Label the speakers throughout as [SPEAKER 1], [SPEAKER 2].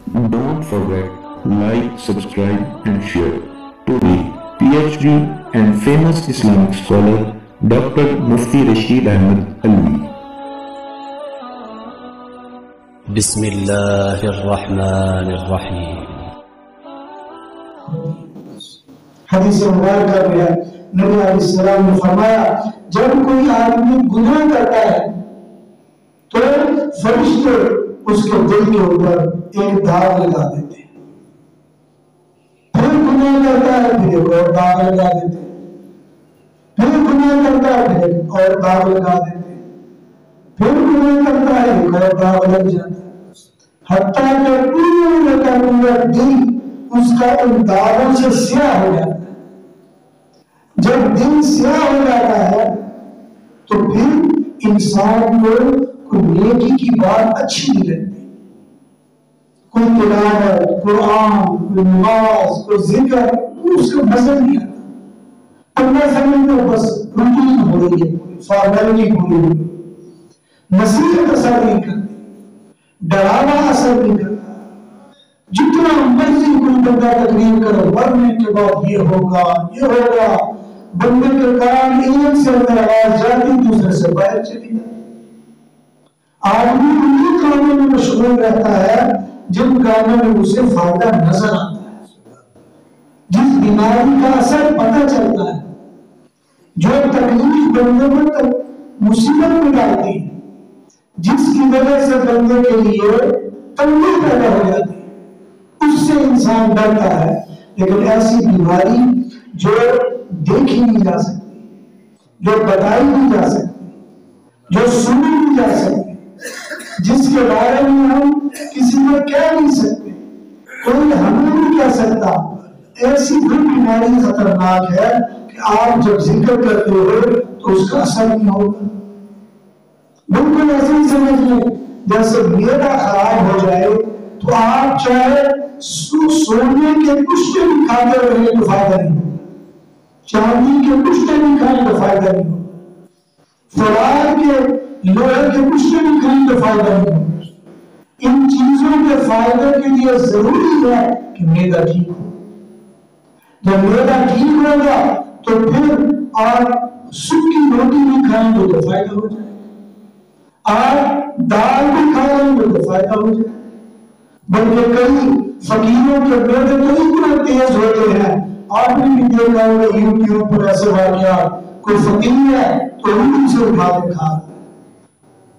[SPEAKER 1] Don't forget, like, subscribe and share. Today, PhD and famous Islamic scholar Dr. Mufti Rashid Ahmed Alvi.
[SPEAKER 2] بسم الله الرحمن الرحيم.
[SPEAKER 3] حدیث مبارکہ میں ہے نبی علیہ السلام نے فرمایا جب کوئی آدمی گناہ کرتا ہے تو فرشتے اس کے دل کے اوپر ایک داغ لگا دیتے ہیں، پھر گناہ کرتا ہے پھر ایک اور داغ لگا دیتے ہیں، پھر گناہ کرتا ہے پھر ایک اور داغ لگا دیتے ہیں، پھر گناہ کرتا ہے ایک اور داغ لگ جاتا ہے، حتیٰ کہ پورا کا پورا دل اس کا ان داغوں سے سیاہ ہو جاتا ہے۔ جب دل سیاہ ہو جاتا ہے تو پھر انسان کو کوئی نیکی کی بات اچھی نہیں لگتی، کوئی تلاوت، قرآن، کوئی نماز، کوئی ذکر، اس کو مزہ نہیں آتا۔ پڑھنا سمجھتے بس روٹین ہو رہی ہے، فارمیلٹی ہو رہی ہے، نصیحت اثر نہیں کرتی، ڈراوا اثر نہیں کرتا۔ جتنا مرضی کوئی بندہ تقریر کرے مرنے کے بعد یہ ہوگا یہ ہوگا، بندے کے کان ایک سے اندر آواز جاتی دوسرے سے باہر چلی جاتی۔ آدمی انہیں کاموں میں مشغول رہتا ہے جن کاموں میں اسے فائدہ نظر آتا ہے، جس بیماری کا اثر پتہ چلتا ہے، جو تکلیف بندے پر مصیبت میں ڈالتی ہے، جس کی وجہ سے بندے کے لیے تنگی پیدا ہو جاتی ہے، اس سے انسان ڈرتا ہے۔ لیکن ایسی بیماری جو دیکھی نہیں جا سکتی، جو بتائی نہیں جا سکتی، جو سنی نہیں جا سکتی، جس کے بارے میں ہم کسی کو کہہ نہیں سکتے، کوئی ہمیں نہیں کہہ سکتا، ایسی بھی بیماری خطرناک ہے کہ آپ جب ذکر کرتے ہو تو اس کا اثر نہیں ہوگا۔ بالکل ایسے ہی سمجھ لیں جیسے معدہ خراب ہو جائے تو آپ چاہے سونے کے پشتے بھی کھاتے رہے تو فائدہ نہیں ہوگا، چاندی کے پشتے بھی کھائیں تو فائدہ نہیں ہوگا، فولاد کے لوہے کے پشتے بھی کھائیں تو فائدہ نہیں ہوگا۔ ان چیزوں کے فائدے کے لیے ضروری ہے کہ معدہ ٹھیک ہو۔ جب معدہ ٹھیک ہوگا تو پھر آپ سکی روٹی بھی کھائیں گے تو فائدہ ہو جائے، آپ دال بھی کھائیں گے تو فائدہ ہو جائے۔ بلکہ کئی فقیروں کے معدے تو اتنے تیز ہوتے ہیں، آپ نے بھی دیکھا ہوگا یوٹیوب پر ایسے واقعات، کوئی فقیر ہے تو روٹی سے اٹھا کے کھا رہا ہے۔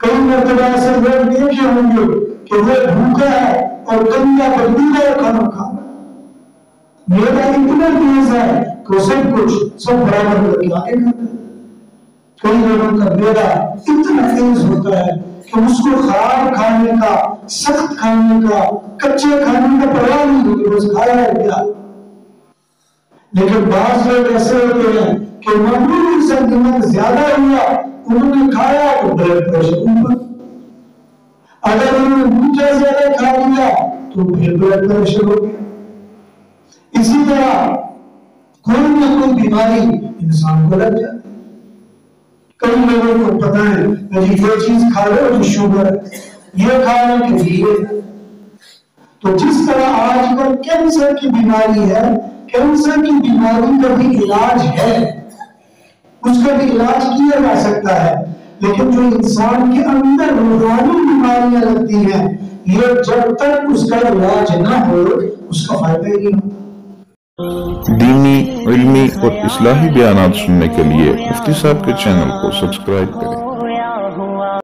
[SPEAKER 3] کئی مرتبہ ایسے لوگ دیکھے ہوں گے کہ وہ بھوکا ہے اور گندا بدبودار کھانا کھا رہا ہے، معدہ اتنا تیز ہے کہ وہ سب کچھ سب برابر کر کے آگے کھاتا ہے۔ کئی لوگوں کا معدہ اتنا تیز ہوتا ہے کہ اس کو خراب کھانے کا، سخت کھانے کا، کچے کھانے کا پرواہ نہیں ہوتی، بس کھایا ہے کیا۔ لیکن بعض لوگ ایسے ہوتے ہیں کہ معمولی سے دماغ زیادہ ہوا، انہوں نے کھایا تو بلڈ پریشر اوپر، اگر انہوں نے میٹھا زیادہ کھا لیا تو پھر بلڈ پریشر ہو گیا۔ اسی طرح کوئی نہ کوئی بیماری انسان کو لگ جاتی۔ کئی لوگوں کو پتہ ہے کہ یہ چیز کھا لو تو شوگر ہے، یہ کھا لو کہ یہ۔ تو جس طرح آج کل کینسر کی بیماری ہے، کینسر کی بیماری کا بھی علاج ہے، اس کا بھی علاج کیا جا سکتا ہے، لیکن جو انسان کے اندر روحانی بیماریاں لگتی ہیں یہ جب تک اس کا علاج نہ ہو اس کا فائدہ ہی نہیں ہوتا۔
[SPEAKER 1] دینی، علمی اور اصلاحی بیانات سننے کے لیے مفتی صاحب کے چینل کو سبسکرائب کریں۔